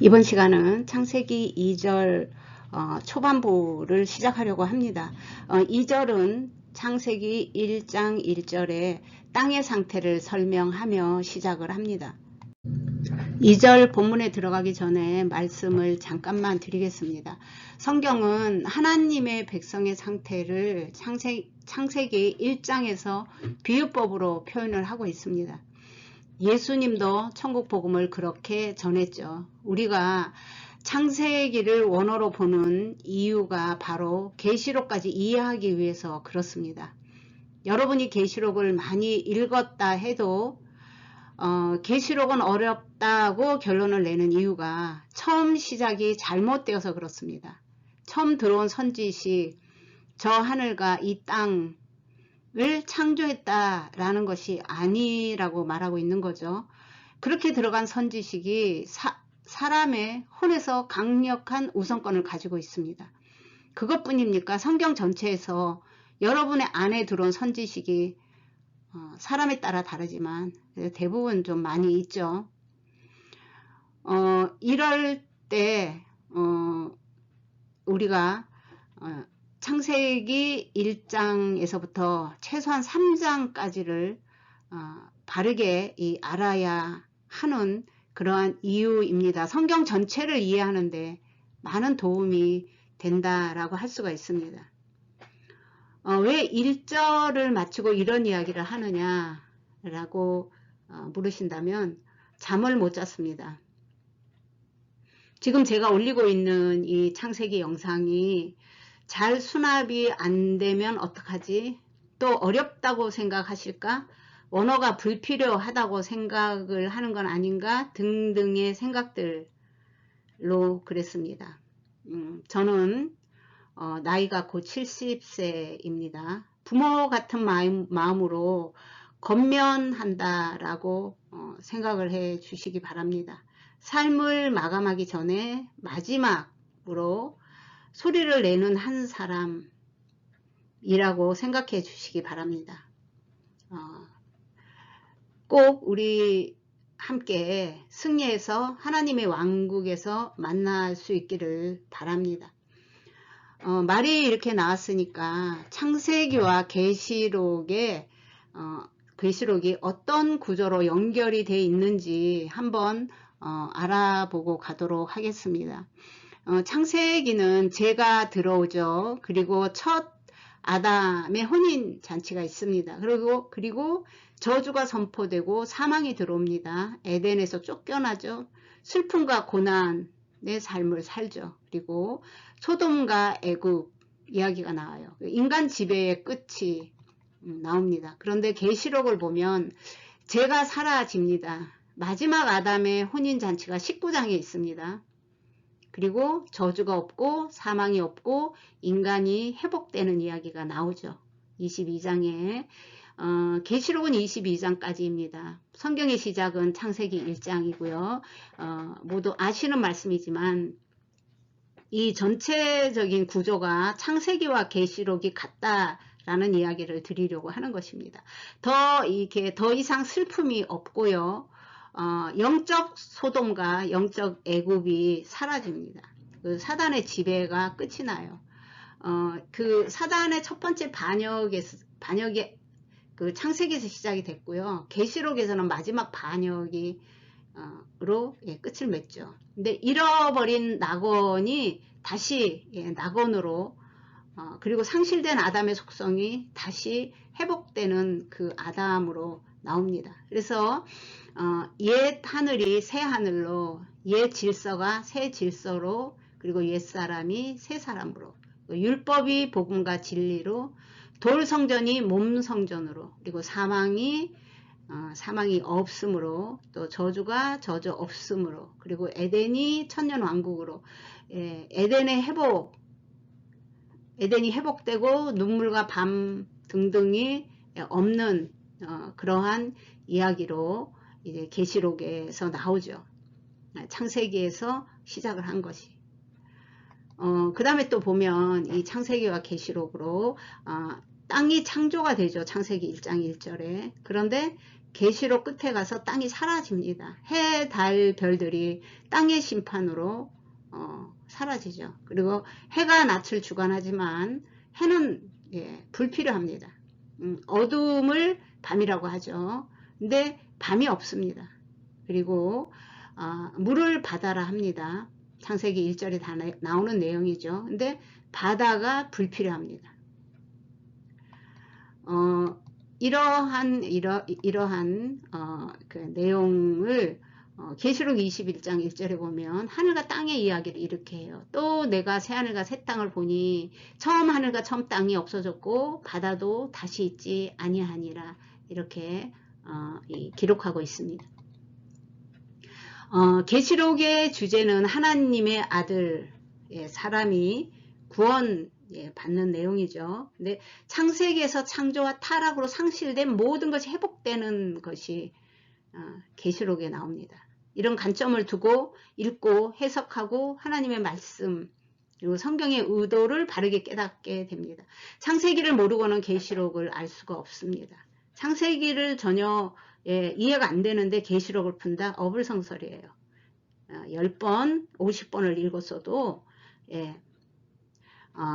이번 시간은 창세기 2절 초반부를 시작하려고 합니다. 2절은 창세기 1장 1절에 땅의 상태를 설명하며 시작을 합니다. 2절 본문에 들어가기 전에 말씀을 잠깐만 드리겠습니다. 성경은 하나님의 백성의 상태를 창세기 1장에서 비유법으로 표현을 하고 있습니다. 예수님도 천국 복음을 그렇게 전했죠. 우리가 창세기를 원어로 보는 이유가 바로 계시록까지 이해하기 위해서 그렇습니다. 여러분이 계시록을 많이 읽었다 해도 계시록은 어렵다고 결론을 내는 이유가 처음 시작이 잘못되어서 그렇습니다. 처음 들어온 선지식, 저 하늘과 이 땅 을 창조했다라는 것이 아니라고 말하고 있는 거죠. 그렇게 들어간 선지식이 사람의 혼에서 강력한 우선권을 가지고 있습니다. 그것뿐입니까? 성경 전체에서 여러분의 안에 들어온 선지식이 사람에 따라 다르지만 대부분 좀 많이 있죠. 이럴 때 우리가 창세기 1장에서부터 최소한 3장까지를 바르게 알아야 하는 그러한 이유입니다. 성경 전체를 이해하는데 많은 도움이 된다라고 할 수가 있습니다. 왜 1절을 마치고 이런 이야기를 하느냐라고 물으신다면 잠을 못 잤습니다. 지금 제가 올리고 있는 이 창세기 영상이 잘 수납이 안 되면 어떡하지? 또 어렵다고 생각하실까? 원어가 불필요하다고 생각을 하는 건 아닌가? 등등의 생각들로 그랬습니다. 저는 나이가 곧 70세입니다. 부모 같은 마음으로 권면한다라고 생각을 해 주시기 바랍니다. 삶을 마감하기 전에 마지막으로 소리를 내는 한 사람이라고 생각해 주시기 바랍니다. 꼭 우리 함께 승리해서 하나님의 왕국에서 만날 수 있기를 바랍니다. 말이 이렇게 나왔으니까 창세기와 계시록이 어떤 구조로 연결이 되어 있는지 한번 알아보고 가도록 하겠습니다. 창세기는 죄가 들어오죠. 그리고 첫 아담의 혼인 잔치가 있습니다. 그리고 저주가 선포되고 사망이 들어옵니다. 에덴에서 쫓겨나죠. 슬픔과 고난의 삶을 살죠. 그리고 소돔과 애굽 이야기가 나와요. 인간 지배의 끝이 나옵니다. 그런데 계시록을 보면 죄가 사라집니다. 마지막 아담의 혼인 잔치가 19장에 있습니다. 그리고 저주가 없고 사망이 없고 인간이 회복되는 이야기가 나오죠. 22장에 계시록은 22장까지입니다. 성경의 시작은 창세기 1장이고요. 모두 아시는 말씀이지만 이 전체적인 구조가 창세기와 계시록이 같다라는 이야기를 드리려고 하는 것입니다. 더 이상 슬픔이 없고요. 영적 소돔과 영적 애굽이 사라집니다. 그 사단의 지배가 끝이 나요. 그 사단의 첫 번째 반역이 그 창세기에서 시작이 됐고요. 계시록에서는 마지막 반역이 로 끝을 맺죠. 근데 잃어버린 낙원이 다시 낙원으로 그리고 상실된 아담의 속성이 다시 회복되는 그 아담으로 나옵니다. 그래서 옛 하늘이 새 하늘로, 옛 질서가 새 질서로, 그리고 옛 사람이 새 사람으로, 율법이 복음과 진리로, 돌 성전이 몸 성전으로, 그리고 사망이 없으므로, 또 저주가 저주 없으므로, 그리고 에덴이 천년 왕국으로, 에덴이 회복되고 눈물과 밤 등등이 없는 그러한 이야기로 이제 계시록에서 나오죠. 창세기에서 시작을 한 것이. 그 다음에 또 보면 이 창세기와 계시록으로 땅이 창조가 되죠. 창세기 1장 1절에. 그런데 계시록 끝에 가서 땅이 사라집니다. 해, 달, 별들이 땅의 심판으로 사라지죠. 그리고 해가 낯을 주관하지만 해는 불필요합니다. 어둠을 밤이라고 하죠. 근데 밤이 없습니다. 그리고 물을 바다라 합니다. 창세기 1절에 다 나오는 내용이죠. 근데 바다가 불필요합니다. 이러한 그 내용을 계시록 21장 1절에 보면 하늘과 땅의 이야기를 이렇게 해요. 또 내가 새하늘과 새 땅을 보니 처음 하늘과 처음 땅이 없어졌고 바다도 다시 있지 아니하니라. 이렇게 기록하고 있습니다. 계시록의 주제는 하나님의 아들, 사람이 구원 받는 내용이죠. 근데 창세기에서 창조와 타락으로 상실된 모든 것이 회복되는 것이 계시록에 나옵니다. 이런 관점을 두고 읽고 해석하고 하나님의 말씀 그리고 성경의 의도를 바르게 깨닫게 됩니다. 창세기를 모르고는 계시록을 알 수가 없습니다. 창세기를 전혀 이해가 안 되는데 계시록을 푼다? 어불성설이에요. 10번, 50번을 읽었어도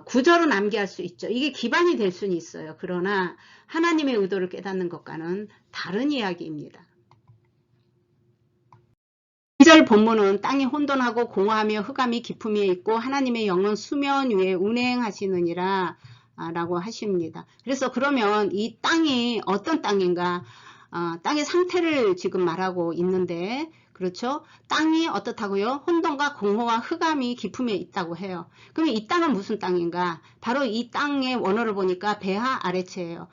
구절은 암기할 수 있죠. 이게 기반이 될 수는 있어요. 그러나 하나님의 의도를 깨닫는 것과는 다른 이야기입니다. 2절 본문은 땅이 혼돈하고 공허하며 흑암이 깊음이 있고 하나님의 영은 수면 위에 운행하시느니라 라고 하십니다. 그래서 그러면 이 땅이 어떤 땅인가? 땅의 상태를 지금 말하고 있는데 그렇죠? 땅이 어떻다고요? 혼돈과 공허와 흑암이 깊음에 있다고 해요. 그럼 이 땅은 무슨 땅인가? 바로 이 땅의 원어를 보니까 베하 아레츠예요.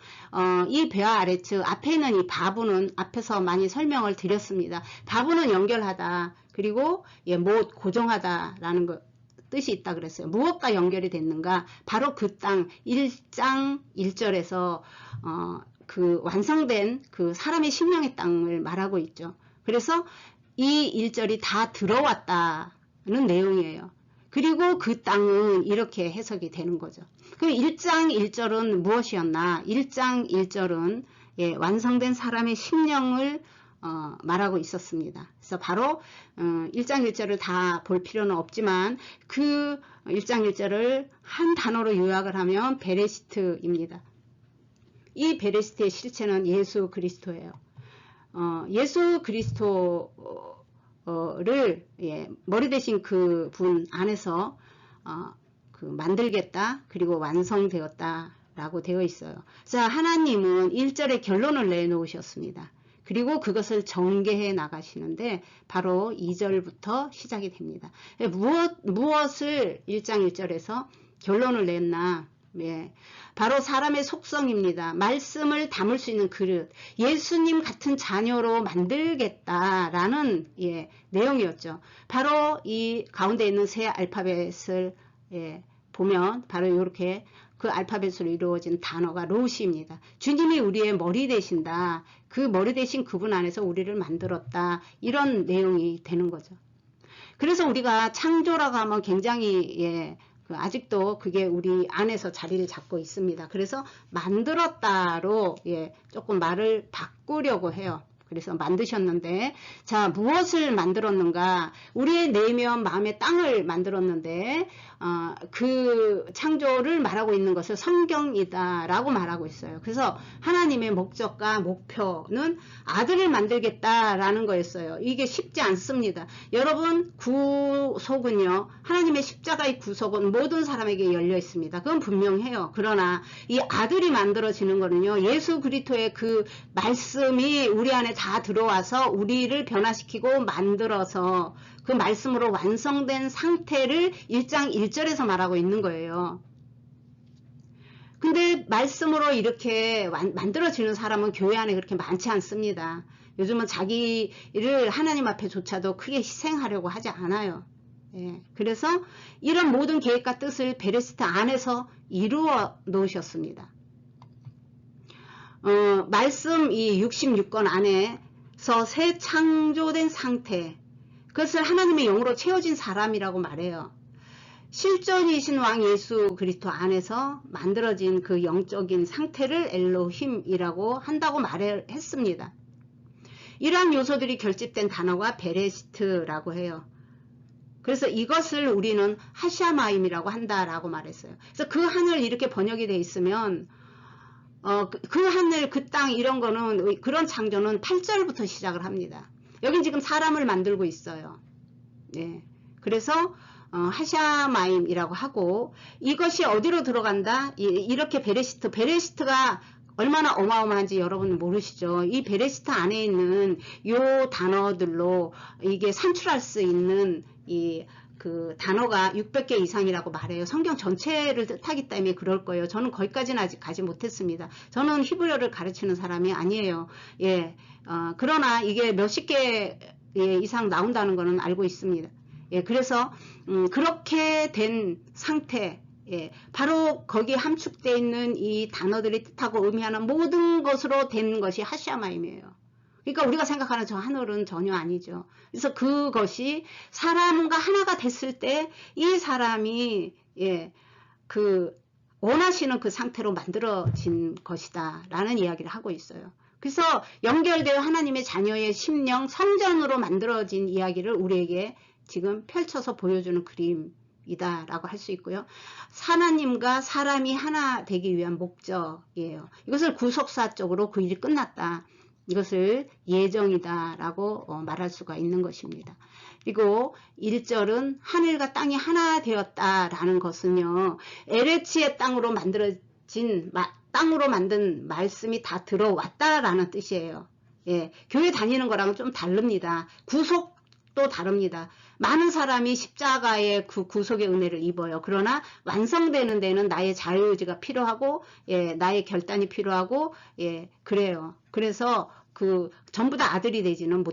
이 베하 아레츠 앞에 있는 이 바브는 앞에서 많이 설명을 드렸습니다. 바브는 연결하다 그리고 못 고정하다라는 것 뜻이 있다 그랬어요. 무엇과 연결이 됐는가? 바로 그 땅 1장 1절에서 그 완성된 그 사람의 심령의 땅을 말하고 있죠. 그래서 이 1절이 다 들어왔다는 내용이에요. 그리고 그 땅은 이렇게 해석이 되는 거죠. 그럼 1장 1절은 무엇이었나? 1장 1절은 완성된 사람의 심령을 말하고 있었습니다. 그래서 바로 1장 1절을 다 볼 필요는 없지만 그 1장 1절을 한 단어로 요약을 하면 베레시트입니다. 이 베레시트의 실체는 예수 그리스도예요. 예수 그리스도를 머리 대신 그 분 안에서 그 만들겠다 그리고 완성되었다 라고 되어 있어요. 자, 하나님은 1절에 결론을 내놓으셨습니다. 그리고 그것을 전개해 나가시는데 바로 2절부터 시작이 됩니다. 무엇을 1장 1절에서 결론을 냈나? 바로 사람의 속성입니다. 말씀을 담을 수 있는 그릇, 예수님 같은 자녀로 만들겠다라는 내용이었죠. 바로 이 가운데 있는 새 알파벳을 보면 바로 이렇게 그 알파벳으로 이루어진 단어가 로시입니다. 주님이 우리의 머리 되신다. 그 머리 되신 그분 안에서 우리를 만들었다. 이런 내용이 되는 거죠. 그래서 우리가 창조라고 하면 굉장히 아직도 그게 우리 안에서 자리를 잡고 있습니다. 그래서 만들었다로 조금 말을 바꾸려고 해요. 그래서 만드셨는데 자 무엇을 만들었는가? 우리의 내면 마음의 땅을 만들었는데 그 창조를 말하고 있는 것을 성경이다 라고 말하고 있어요. 그래서 하나님의 목적과 목표는 아들을 만들겠다라는 거였어요. 이게 쉽지 않습니다. 여러분 구속은요 하나님의 십자가의 구속은 모든 사람에게 열려 있습니다. 그건 분명해요. 그러나 이 아들이 만들어지는 거는요 예수 그리스도의 그 말씀이 우리 안에 다 들어와서 우리를 변화시키고 만들어서 그 말씀으로 완성된 상태를 1장 1절에서 말하고 있는 거예요. 근데 말씀으로 이렇게 만들어지는 사람은 교회 안에 그렇게 많지 않습니다. 요즘은 자기를 하나님 앞에조차도 크게 희생하려고 하지 않아요. 그래서 이런 모든 계획과 뜻을 베레시트 안에서 이루어 놓으셨습니다. 말씀 이 66권 안에서 새 창조된 상태, 그것을 하나님의 영으로 채워진 사람이라고 말해요. 실존이신 왕 예수 그리스도 안에서 만들어진 그 영적인 상태를 엘로힘이라고 한다고 말했습니다. 이러한 요소들이 결집된 단어가 베레시트라고 해요. 그래서 이것을 우리는 하샤마임이라고 한다라고 말했어요. 그래서 그 하늘 이렇게 번역이 돼 있으면 그 하늘, 그 땅 이런 거는 그런 창조는 8절부터 시작을 합니다. 여긴 지금 사람을 만들고 있어요. 네. 그래서 하샤마임이라고 하고 이것이 어디로 들어간다? 이렇게 베레시트가 얼마나 어마어마한지 여러분 모르시죠? 이 베레시트 안에 있는 요 단어들로 이게 산출할 수 있는 그 단어가 600개 이상이라고 말해요. 성경 전체를 뜻하기 때문에 그럴 거예요. 저는 거기까지는 아직 가지 못했습니다. 저는 히브리어를 가르치는 사람이 아니에요. 예. 그러나 이게 몇십 개 이상 나온다는 거는 알고 있습니다. 예. 그래서 그렇게 된 상태, 예, 바로 거기에 함축되어 있는 이 단어들이 뜻하고 의미하는 모든 것으로 된 것이 하샤마임이에요. 그러니까 우리가 생각하는 저 하늘은 전혀 아니죠. 그래서 그것이 사람과 하나가 됐을 때 이 사람이 그 원하시는 그 상태로 만들어진 것이다 라는 이야기를 하고 있어요. 그래서 연결되어 하나님의 자녀의 심령 성전으로 만들어진 이야기를 우리에게 지금 펼쳐서 보여주는 그림이다 라고 할 수 있고요. 하나님과 사람이 하나 되기 위한 목적이에요. 이것을 구속사적으로 그 일이 끝났다. 이것을 예정이다 라고 말할 수가 있는 것입니다. 그리고 1절은 하늘과 땅이 하나 되었다 라는 것은요, 에레치의 땅으로 만들어진 땅으로 만든 말씀이 다 들어왔다 라는 뜻이에요. 예, 교회 다니는 거랑은 좀 다릅니다. 구속도 다릅니다. 많은 사람이 십자가의 그 구속의 은혜를 입어요. 그러나 완성되는 데는 나의 자유의지가 필요하고, 예, 나의 결단이 필요하고, 예, 그래요. 그래서 그 전부 다 아들이 되지는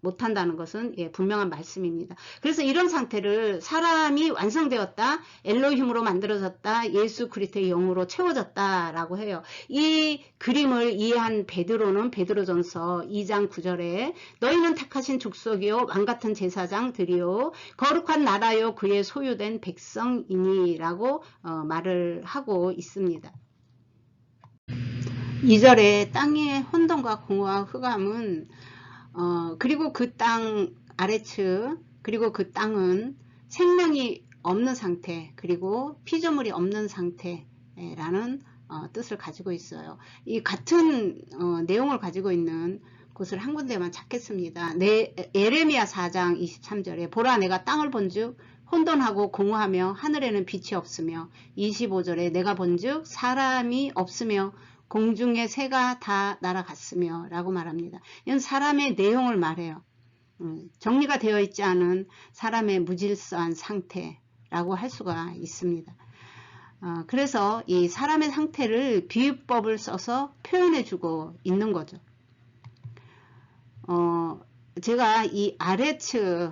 못한다는 것은 분명한 말씀입니다. 그래서 이런 상태를 사람이 완성되었다, 엘로힘으로 만들어졌다, 예수 그리스도의 영으로 채워졌다 라고 해요. 이 그림을 이해한 베드로는 베드로전서 2장 9절에 너희는 택하신 족속이요 왕같은 제사장들이요 거룩한 나라요 그의 소유된 백성이니 라고 말을 하고 있습니다. 2절에 땅의 혼돈과 공허와 흑암은 그리고 그 땅 아레츠, 그리고 그 땅은 생명이 없는 상태, 그리고 피조물이 없는 상태라는 뜻을 가지고 있어요. 이 같은 내용을 가지고 있는 곳을 한 군데만 찾겠습니다. 예레미야 4장 23절에 보라 내가 땅을 본즉 혼돈하고 공허하며 하늘에는 빛이 없으며 25절에 내가 본즉 사람이 없으며 공중의 새가 다 날아갔으며 라고 말합니다. 이건 사람의 내용을 말해요. 정리가 되어 있지 않은 사람의 무질서한 상태라고 할 수가 있습니다. 그래서 이 사람의 상태를 비유법을 써서 표현해 주고 있는 거죠. 제가 이 아레츠,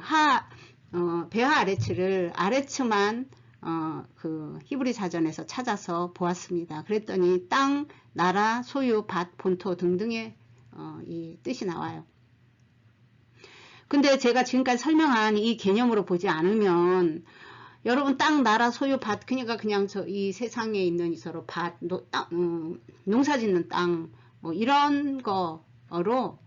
베하 아레츠를 아레츠만 그 히브리 사전에서 찾아서 보았습니다. 그랬더니 땅, 나라, 소유, 밭, 본토 등등의 이 뜻이 나와요. 근데 제가 지금까지 설명한 이 개념으로 보지 않으면 여러분 땅, 나라, 소유, 밭, 그러니까 그냥 이 세상에 있는 서로 밭, 농사 짓는 땅, 뭐 이런 거로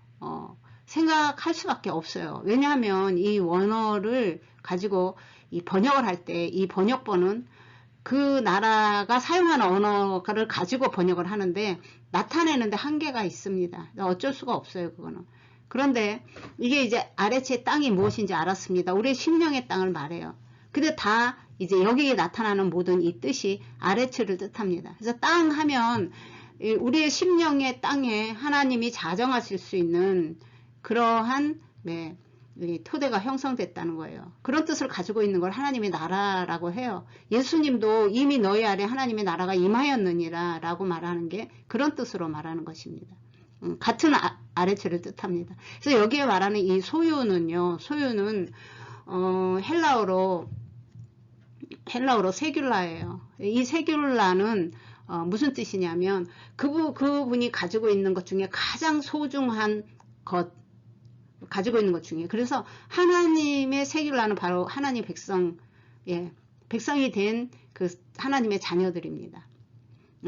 생각할 수밖에 없어요. 왜냐하면 이 원어를 가지고 이 번역을 할 때 이 번역본은 그 나라가 사용하는 언어를 가지고 번역을 하는데 나타내는데 한계가 있습니다. 어쩔 수가 없어요, 그거는. 그런데 이게 이제 아레츠의 땅이 무엇인지 알았습니다. 우리의 심령의 땅을 말해요. 근데 다 이제 여기에 나타나는 모든 이 뜻이 아레츠를 뜻합니다. 그래서 땅 하면 우리의 심령의 땅에 하나님이 자정하실 수 있는 그러한 토대가 형성됐다는 거예요. 그런 뜻을 가지고 있는 걸 하나님의 나라라고 해요. 예수님도 이미 너희 아래 하나님의 나라가 임하였느니라 라고 말하는 게 그런 뜻으로 말하는 것입니다. 같은 아레츠를 뜻합니다. 그래서 여기에 말하는 이 소유는요, 소유는 헬라어로 세귤라예요. 이 세귤라는 무슨 뜻이냐면 그분이 가지고 있는 것 중에 가장 소중한 것, 가지고 있는 것 중에, 그래서 하나님의 세귤라는 바로 하나님 백성, 백성이 된 그 하나님의 자녀들입니다.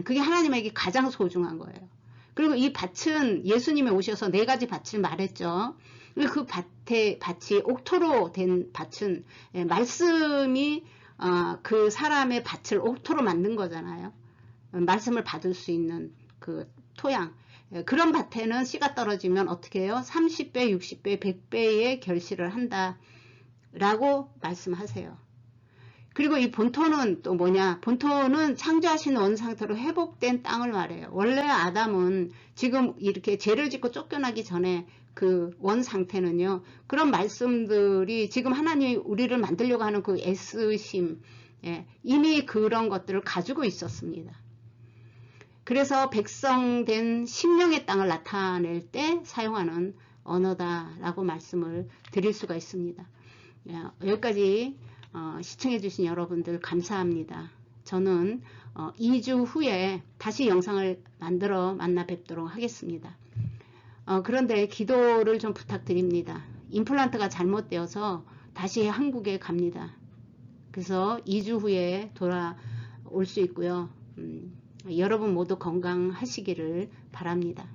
그게 하나님에게 가장 소중한 거예요. 그리고 이 밭은 예수님이 오셔서 4가지 밭을 말했죠. 그 밭이 옥토로 된 밭은 말씀이 그 사람의 밭을 옥토로 만든 거잖아요. 말씀을 받을 수 있는 그 토양. 그런 밭에는 씨가 떨어지면 어떻게 해요? 30배, 60배, 100배의 결실을 한다 라고 말씀하세요. 그리고 이 본토는 또 뭐냐? 본토는 창조하신 원상태로 회복된 땅을 말해요. 원래 아담은 지금 이렇게 죄를 짓고 쫓겨나기 전에 그 원상태는요. 그런 말씀들이 지금 하나님이 우리를 만들려고 하는 그 애쓰심, 이미 그런 것들을 가지고 있었습니다. 그래서 백성된 심령의 땅을 나타낼 때 사용하는 언어다라고 말씀을 드릴 수가 있습니다. 여기까지 시청해주신 여러분들 감사합니다. 저는 2주 후에 다시 영상을 만들어 만나 뵙도록 하겠습니다. 그런데 기도를 좀 부탁드립니다. 임플란트가 잘못되어서 다시 한국에 갑니다. 그래서 2주 후에 돌아올 수 있고요. 여러분 모두 건강하시기를 바랍니다.